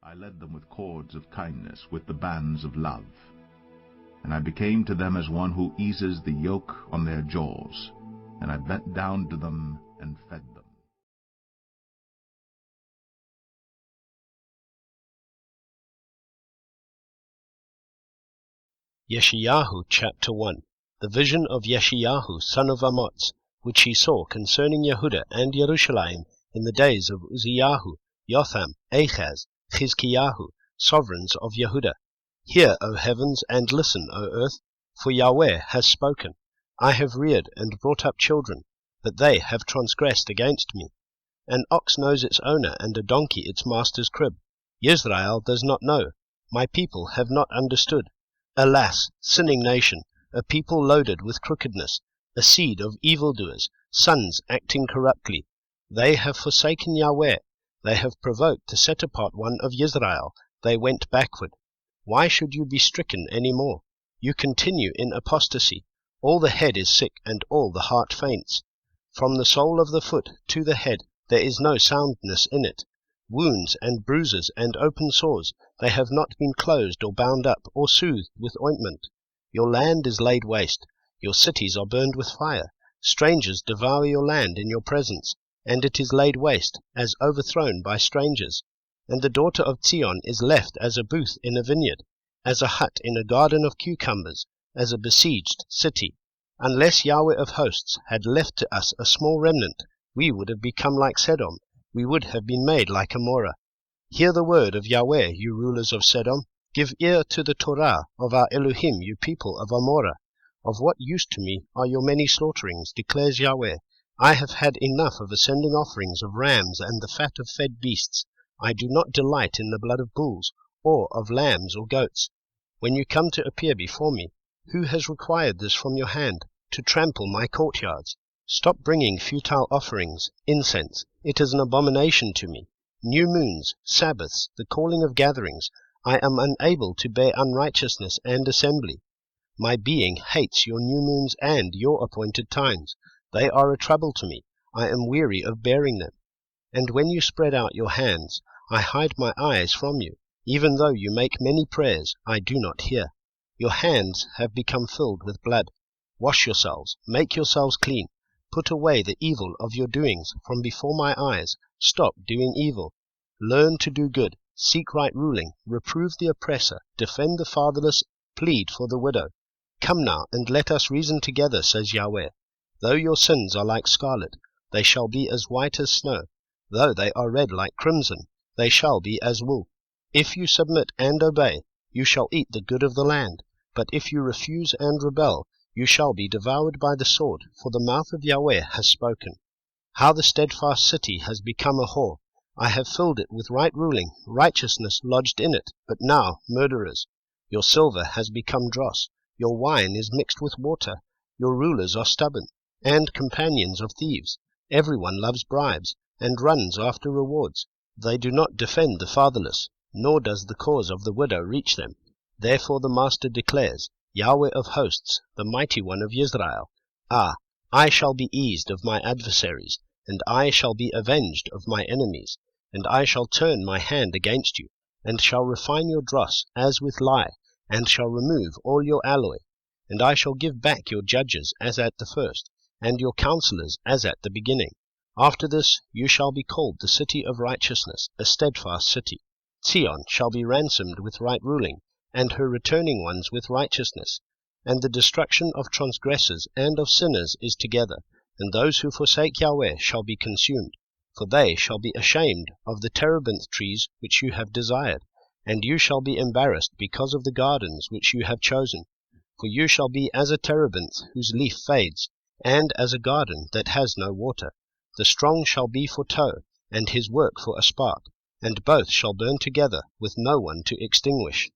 I led them with cords of kindness, with the bands of love. And I became to them as one who eases the yoke on their jaws, and I bent down to them and fed them. Yeshayah chapter 1. The vision of Yeshayah son of Amoz, which he saw concerning Yehudah and Jerusalem in the days of Uzziyahu, Jotham, Ahaz, Chizkiyahu, sovereigns of Yehudah. Hear, O heavens, and listen, O earth, for Yahweh has spoken. I have reared and brought up children, but they have transgressed against me. An ox knows its owner, and a donkey its master's crib. Israel does not know, my people have not understood. Alas, sinning nation, a people loaded with crookedness, a seed of evildoers, sons acting corruptly. They have forsaken Yahweh, they have provoked to set apart one of Israel, they went backward. Why should you be stricken any more? You continue in apostasy. All the head is sick, and all the heart faints. From the sole of the foot to the head there is no soundness in it. Wounds and bruises and open sores, they have not been closed or bound up or soothed with ointment. Your land is laid waste, your cities are burned with fire. Strangers devour your land in your presence, and it is laid waste, as overthrown by strangers. And the daughter of Zion is left as a booth in a vineyard, as a hut in a garden of cucumbers, as a besieged city. Unless Yahweh of hosts had left to us a small remnant, we would have become like Sodom, we would have been made like Amorah. Hear the word of Yahweh, you rulers of Sodom. Give ear to the Torah of our Elohim, you people of Amorah. Of what use to me are your many slaughterings, declares Yahweh. I have had enough of ascending offerings of rams and the fat of fed beasts. I do not delight in the blood of bulls, or of lambs or goats. When you come to appear before me, who has required this from your hand, to trample my courtyards? Stop bringing futile offerings, incense. It is an abomination to me. New moons, Sabbaths, the calling of gatherings. I am unable to bear unrighteousness and assembly. My being hates your new moons and your appointed times. They are a trouble to me. I am weary of bearing them. And when you spread out your hands, I hide my eyes from you. Even though you make many prayers, I do not hear. Your hands have become filled with blood. Wash yourselves, make yourselves clean. Put away the evil of your doings from before my eyes. Stop doing evil. Learn to do good. Seek right ruling. Reprove the oppressor. Defend the fatherless. Plead for the widow. Come now, and let us reason together, says Yahweh. Though your sins are like scarlet, they shall be as white as snow. Though they are red like crimson, they shall be as wool. If you submit and obey, you shall eat the good of the land. But if you refuse and rebel, you shall be devoured by the sword, for the mouth of Yahweh has spoken. How the steadfast city has become a whore. I have filled it with right ruling, righteousness lodged in it, but now murderers. Your silver has become dross, your wine is mixed with water, your rulers are stubborn, and companions of thieves. Everyone loves bribes, and runs after rewards. They do not defend the fatherless, nor does the cause of the widow reach them. Therefore the Master declares, Yahweh of hosts, the mighty one of Israel, Ah, I shall be eased of my adversaries, and I shall be avenged of my enemies, and I shall turn my hand against you, and shall refine your dross as with lye, and shall remove all your alloy, and I shall give back your judges as at the first, and your counselors as at the beginning. After this you shall be called the city of righteousness, a steadfast city. Zion shall be ransomed with right ruling, and her returning ones with righteousness. And the destruction of transgressors and of sinners is together, and those who forsake Yahweh shall be consumed. For they shall be ashamed of the terebinth trees which you have desired, and you shall be embarrassed because of the gardens which you have chosen. For you shall be as a terebinth whose leaf fades, and as a garden that has no water. The strong shall be for tow, and his work for a spark, and both shall burn together, with no one to extinguish.